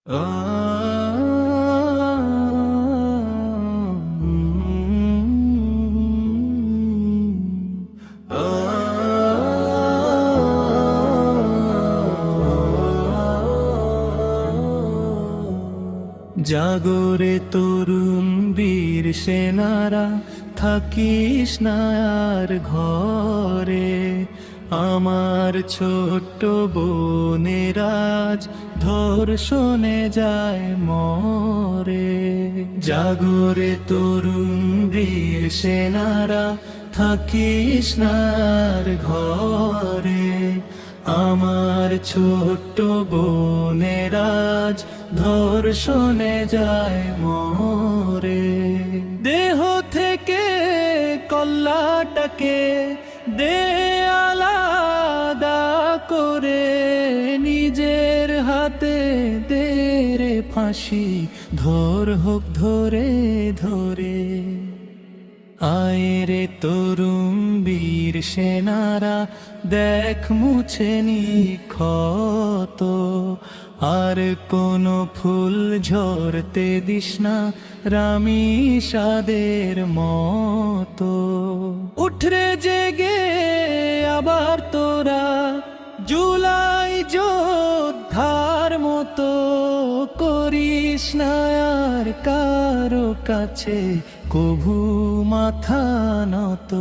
জাগরে তরুণ বীর সেনারা, থাকিস না আর ঘরে। আমার ছোট্ট বোনের আজ ধর্ষণে যায় মরে। জাগরে তরুণ বীর সেনারা, থাকিস না আর ঘরে। আমার ছোট্ট বোনের আজ ধর্ষণে যায় মরে। দেহ থেকে কল্লাটাকে দে আলাদা করে, নিজের হাতে দে রে ফাঁসি, ধর হোক ধরে ধরে। আয় রে তরুণ বীর সেনারা, দেখ মুছে নি ক্ষত। আর কোনো ফুল ঝরতে দিস না রামিসাদের মতো। উঠরে জেগে আবার তোরা, জুলাই যোদ্ধার মতো। করিস না আর কারো কাছে কভু মাথা নত।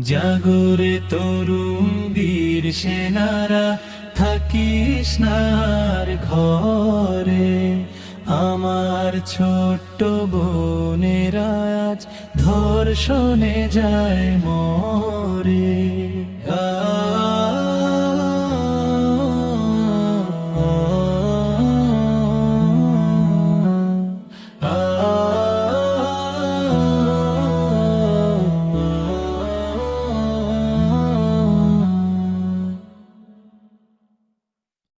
জাগরে তরুণ বীর সেনারা, থাকিস না আর ঘরে। আমার ছোট্ট বোনের আজ ধর্ষণে যায় মরে।